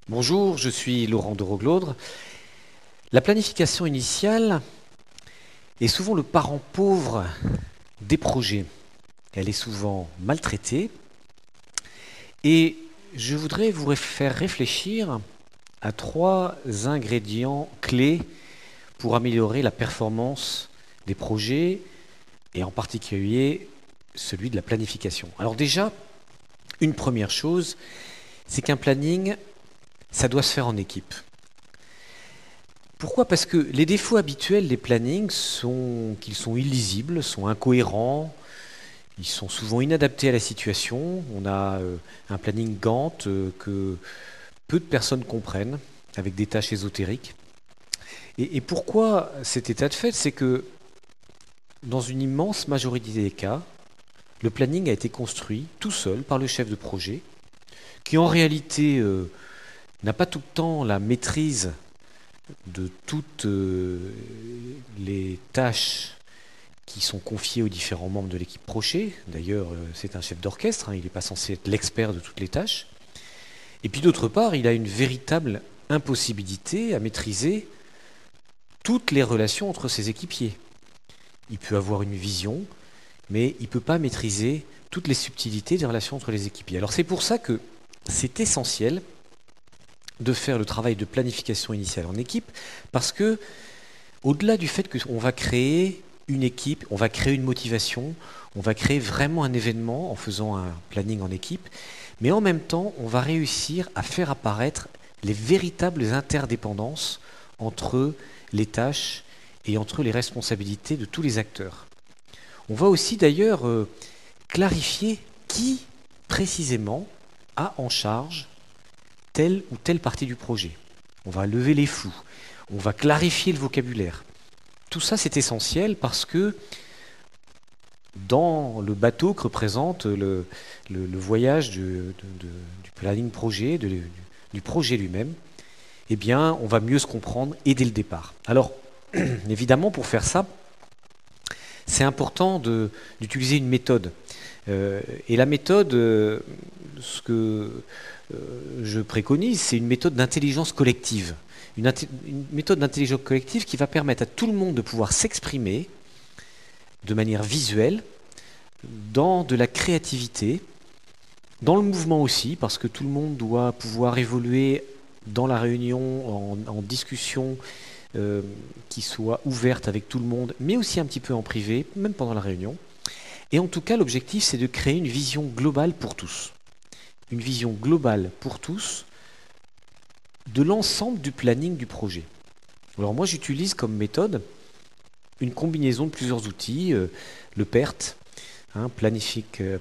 Bonjour, je suis Laurent de Roglaudre. La planification initiale est souvent le parent pauvre des projets. Elle est souvent maltraitée et je voudrais vous faire réfléchir à 3 ingrédients clés pour améliorer la performance des projets et en particulier celui de la planification. Alors déjà, une première chose, c'est qu'un planning, ça doit se faire en équipe. Pourquoi ? Parce que les défauts habituels des plannings sont qu'ils sont illisibles, sont incohérents, ils sont souvent inadaptés à la situation. On a un planning Gantt que peu de personnes comprennent, avec des tâches ésotériques. Et pourquoi cet état de fait ? C'est que dans une immense majorité des cas, le planning a été construit tout seul par le chef de projet, qui en réalité n'a pas tout le temps la maîtrise de toutes les tâches qui sont confiées aux différents membres de l'équipe projet. D'ailleurs, c'est un chef d'orchestre, il n'est pas censé être l'expert de toutes les tâches. Et puis d'autre part, il a une véritable impossibilité à maîtriser toutes les relations entre ses équipiers. Il peut avoir une vision, mais il ne peut pas maîtriser toutes les subtilités des relations entre les équipiers. Alors c'est pour ça que c'est essentiel de faire le travail de planification initiale en équipe, parce que, au-delà du fait qu'on va créer une équipe, on va créer une motivation, on va créer vraiment un événement en faisant un planning en équipe, mais en même temps, on va réussir à faire apparaître les véritables interdépendances entre les tâches et entre les responsabilités de tous les acteurs. On va aussi d'ailleurs clarifier qui précisément a en charge telle ou telle partie du projet. On va lever les flous, on va clarifier le vocabulaire. Tout ça, c'est essentiel parce que dans le bateau que représente le voyage du planning projet, du projet lui-même, eh bien, on va mieux se comprendre et dès le départ. Alors, évidemment, pour faire ça, c'est important d'utiliser une méthode. Et la méthode, ce que je préconise, c'est une méthode d'intelligence collective. Une méthode d'intelligence collective qui va permettre à tout le monde de pouvoir s'exprimer de manière visuelle, dans de la créativité, dans le mouvement aussi, parce que tout le monde doit pouvoir évoluer dans la réunion, en discussion qui soit ouverte avec tout le monde, mais aussi un petit peu en privé, même pendant la réunion. Et en tout cas, l'objectif, c'est de créer une vision globale pour tous. Une vision globale pour tous de l'ensemble du planning du projet. Alors moi, j'utilise comme méthode une combinaison de plusieurs outils, le PERT,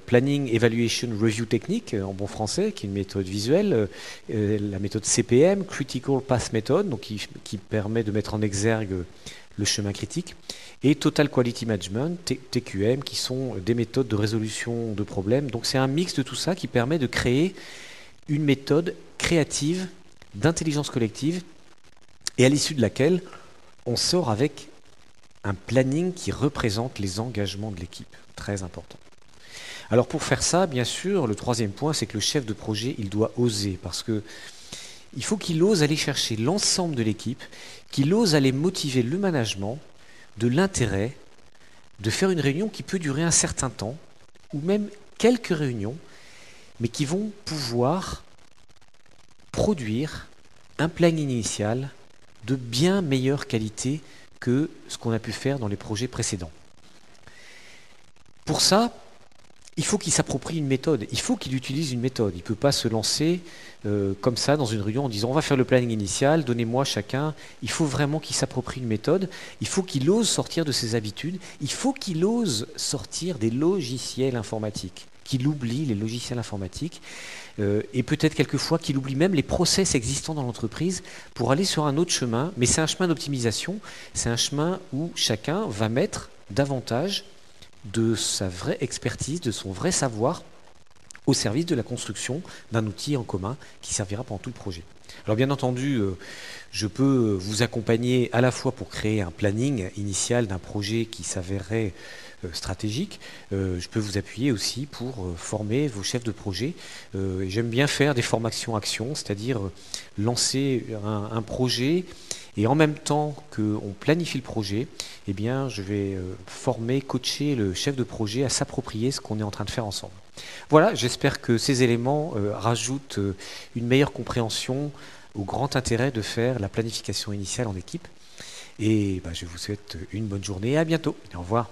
Planning Evaluation Review Technique, en bon français, qui est une méthode visuelle, la méthode CPM, Critical Path Method, donc qui permet de mettre en exergue le chemin critique, et Total Quality Management, TQM, qui sont des méthodes de résolution de problèmes. Donc c'est un mix de tout ça qui permet de créer une méthode créative d'intelligence collective et à l'issue de laquelle on sort avec un planning qui représente les engagements de l'équipe. Très important. Alors pour faire ça, bien sûr, le troisième point, c'est que le chef de projet, il doit oser, parce que il faut qu'il ose aller chercher l'ensemble de l'équipe, qu'il ose aller motiver le management de l'intérêt de faire une réunion qui peut durer un certain temps, ou même quelques réunions, mais qui vont pouvoir produire un planning initial de bien meilleure qualité que ce qu'on a pu faire dans les projets précédents. Pour ça, il faut qu'il s'approprie une méthode, il faut qu'il utilise une méthode. Il ne peut pas se lancer comme ça dans une réunion en disant on va faire le planning initial, donnez-moi chacun. Il faut vraiment qu'il s'approprie une méthode, il faut qu'il ose sortir de ses habitudes, il faut qu'il ose sortir des logiciels informatiques, qu'il oublie les logiciels informatiques et peut-être quelquefois qu'il oublie même les process existants dans l'entreprise pour aller sur un autre chemin. Mais c'est un chemin d'optimisation, c'est un chemin où chacun va mettre davantage de sa vraie expertise, de son vrai savoir au service de la construction d'un outil en commun qui servira pendant tout le projet. Alors bien entendu, je peux vous accompagner à la fois pour créer un planning initial d'un projet qui s'avérerait stratégique. Je peux vous appuyer aussi pour former vos chefs de projet. J'aime bien faire des formations actions, c'est-à-dire lancer un projet et en même temps qu'on planifie le projet, eh bien, je vais former, coacher le chef de projet à s'approprier ce qu'on est en train de faire ensemble. Voilà, j'espère que ces éléments rajoutent une meilleure compréhension au grand intérêt de faire la planification initiale en équipe. Et je vous souhaite une bonne journée et à bientôt. Au revoir.